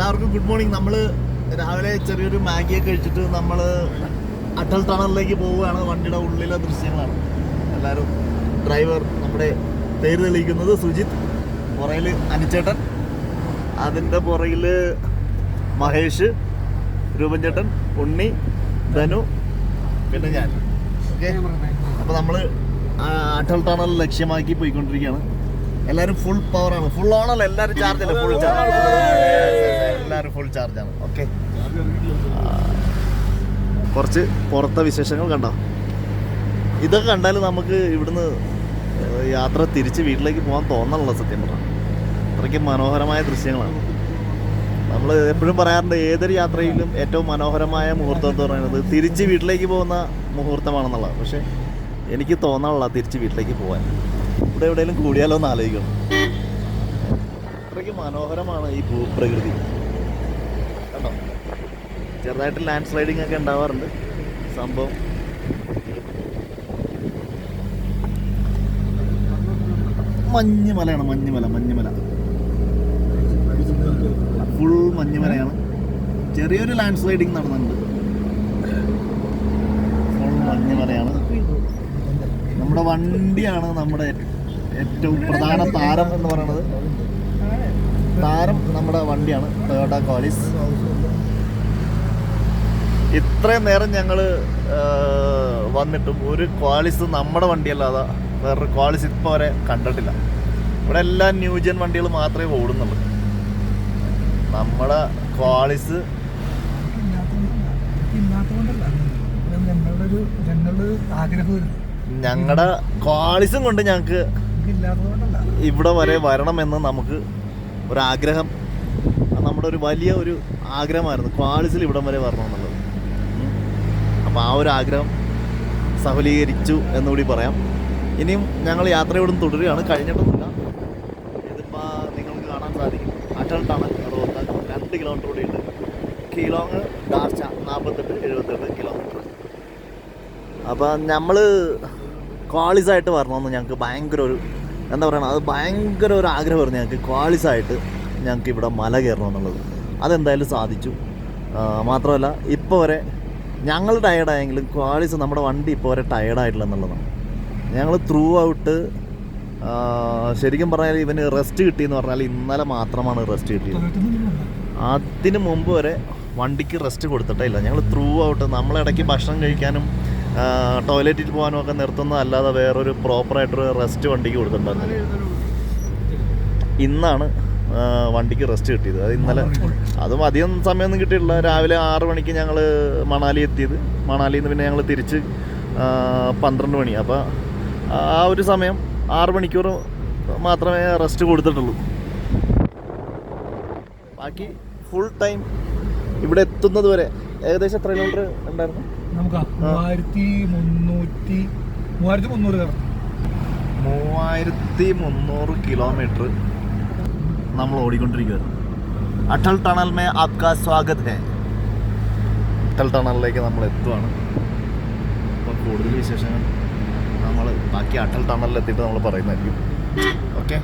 എല്ലാവർക്കും good morning. നമ്മൾ രാവിലെ ചെറിയൊരു മാഗിയൊക്കെ കഴിച്ചിട്ട് നമ്മൾ അട്ടൽ ടണലിലേക്ക് പോവുകയാണ്. വണ്ടിയുടെ ഉള്ളിലെ ദൃശ്യങ്ങളാണ്. എല്ലാവരും ഡ്രൈവർ നമ്മുടെ പേര് തെളിയിക്കുന്നത് സുജിത്ത്, പുറയിൽ അനിച്ചേട്ടൻ, അതിൻ്റെ പുറയിൽ മഹേഷ്, രൂപൻ ചേട്ടൻ, ഉണ്ണി, ധനു, പിന്നെ ഞാൻ. ഓക്കെ, അപ്പോൾ നമ്മൾ അട്ടൽ ടണൽ ലക്ഷ്യമാക്കി പോയിക്കൊണ്ടിരിക്കുകയാണ്. എല്ലാവരും ഫുൾ പവറാണ്. ഫുൾ ഓണല്ല, എല്ലാവരും ചാർജല്ല, ഫുൾ ചാർജ്, എല്ലാവരും ഫുൾ ചാർജാണ്. ഓക്കെ, കുറച്ച് പുറത്തെ വിശേഷങ്ങൾ കണ്ടോ. ഇതൊക്കെ കണ്ടാൽ നമുക്ക് ഇവിടുന്ന് യാത്ര തിരിച്ച് വീട്ടിലേക്ക് പോകാൻ തോന്നണല്ലോ. സത്യം പറഞ്ഞാൽ അത്രയ്ക്ക് മനോഹരമായ ദൃശ്യങ്ങളാണ്. നമ്മൾ എപ്പോഴും പറയാറുണ്ട്, ഏതൊരു യാത്രയിലും ഏറ്റവും മനോഹരമായ മുഹൂർത്തം എന്ന് പറയുന്നത് തിരിച്ച് വീട്ടിലേക്ക് പോകുന്ന മുഹൂർത്തമാണെന്നുള്ളത്. പക്ഷേ എനിക്ക് തോന്നാനുള്ള തിരിച്ച് വീട്ടിലേക്ക് പോകാൻ ഇവിടെ എവിടെയെങ്കിലും കൂടിയാലോ എന്ന് ആലോചിക്കണം. അത്രയ്ക്ക് മനോഹരമാണ് ഈ ഭൂപ്രകൃതി. കേട്ടോ, ചെറുതായിട്ട് ലാൻഡ് സ്ലൈഡിങ് ഒക്കെ ഉണ്ടാവാറുണ്ട്. സംഭവം മഞ്ഞുമലയാണ്. മഞ്ഞുമല ഫുൾ മഞ്ഞുമലയാണ്. ചെറിയൊരു ലാൻഡ് സ്ലൈഡിങ് നടന്നുണ്ട്. ഫുൾ മഞ്ഞുമലയാണ്. നമ്മുടെ വണ്ടിയാണ് നമ്മുടെ ഏറ്റവും പ്രധാന താരം എന്ന് പറയുന്നത്. താരം നമ്മുടെ വണ്ടിയാണ്, ടൊയോട്ട ക്വാളിസ്. ഇത്രയും നേരം ഞങ്ങൾ വന്നിട്ടും ഒരു ക്വാളിസ് നമ്മുടെ വണ്ടിയല്ലാതെ വേറൊരു ക്വാളിസ് ഇപ്പോൾ വരെ കണ്ടിട്ടില്ല. ഇവിടെ എല്ലാം ന്യൂജൻ വണ്ടികൾ മാത്രമേ ഓടുന്നുള്ളൂ. നമ്മുടെ ക്വാളിസ് ഞങ്ങളുടെ ക്വാളിസും കൊണ്ട് ഞങ്ങൾക്ക് ഇവിടെ വരെ വരണമെന്ന് നമുക്ക് ഒരാഗ്രഹം, നമ്മുടെ ഒരു വലിയ ഒരു ആഗ്രഹമായിരുന്നു ക്വാളിസിൽ ഇവിടം വരെ വരണമെന്നുള്ളത്. അപ്പോൾ ആ ഒരു ആഗ്രഹം സഫലീകരിച്ചു എന്നുകൂടി പറയാം. ഇനിയും ഞങ്ങൾ യാത്ര ഇവിടുന്ന് തുടരുകയാണ്. കഴിഞ്ഞിട്ടൊന്നുമില്ല. ഇതിപ്പോൾ നിങ്ങൾക്ക് കാണാൻ സാധിക്കും, അട്ടൽ ടണൽ റോഡ് 2 കിലോമീറ്റർ കൂടി ഉണ്ട്. കിലോങ് ഡാർച്ച 48-78 കിലോമീറ്റർ. അപ്പോൾ നമ്മൾ ക്വാളിസായിട്ട് വരണമെന്ന് ഞങ്ങൾക്ക് ഭയങ്കര ഒരു എന്താ പറയുക, അത് ഭയങ്കര ഒരു ആഗ്രഹമായിരുന്നു ഞങ്ങൾക്ക്. ക്വാളിസായിട്ട് ഞങ്ങൾക്ക് ഇവിടെ മല കയറണമെന്നുള്ളത്. അതെന്തായാലും സാധിച്ചു. മാത്രമല്ല ഇപ്പോൾ വരെ ഞങ്ങൾ ടയേർഡായെങ്കിലും ക്വാളിസ് നമ്മുടെ വണ്ടി ഇപ്പോൾ വരെ ടയേർഡായിട്ടില്ല എന്നുള്ളതാണ്. ഞങ്ങൾ ത്രൂ ഔട്ട് ശരിക്കും പറഞ്ഞാൽ ഇവന് റെസ്റ്റ് കിട്ടിയെന്ന് പറഞ്ഞാൽ ഇന്നലെ മാത്രമാണ് റെസ്റ്റ് കിട്ടിയത്. അതിന് മുമ്പ് വരെ വണ്ടിക്ക് റെസ്റ്റ് കൊടുത്തിട്ടേ ഇല്ല. ഞങ്ങൾ ത്രൂ ഔട്ട് നമ്മളിടയ്ക്ക് ഭക്ഷണം കഴിക്കാനും ടോയ്ലറ്റിൽ പോകാനും ഒക്കെ നിർത്തുന്നതല്ലാതെ വേറൊരു പ്രോപ്പറായിട്ടൊരു റെസ്റ്റ് വണ്ടിക്ക് കൊടുത്തിട്ടുണ്ടായിരുന്നില്ല. ഇന്നാണ് വണ്ടിക്ക് റെസ്റ്റ് കിട്ടിയത്. അത് ഇന്നലെ, അതും അധികം സമയമൊന്നും കിട്ടിയിട്ടില്ല. രാവിലെ 6 മണിക്ക് ഞങ്ങൾ മണാലി എത്തിയത്. മണാലിയിൽ നിന്ന് പിന്നെ ഞങ്ങൾ തിരിച്ച് 12 മണി. അപ്പോൾ ആ ഒരു സമയം 6 മണിക്കൂർ മാത്രമേ റെസ്റ്റ് കൊടുത്തിട്ടുള്ളൂ. ബാക്കി ഫുൾ ടൈം ഇവിടെ എത്തുന്നത് വരെ ഏകദേശം എത്ര കിലോമീറ്റർ ഉണ്ടായിരുന്നു? നമുക്ക് 3300 കിലോമീറ്റർ നമ്മൾ ഓടിക്കൊണ്ടിരിക്കുകയായിരുന്നു. അട്ടൽ ടണൽ മേ ആപ്കാ സ്വാഗത് ഹേ. അട്ടൽ ടണലിലേക്ക് നമ്മൾ എത്തുവാണ്. അപ്പോൾ കൂടുതൽ വിശേഷങ്ങൾ നമ്മൾ ബാക്കി അട്ടൽ ടണലിൽ എത്തിയിട്ട് നമ്മൾ പറയുന്നതായിരിക്കും. ഓക്കെ.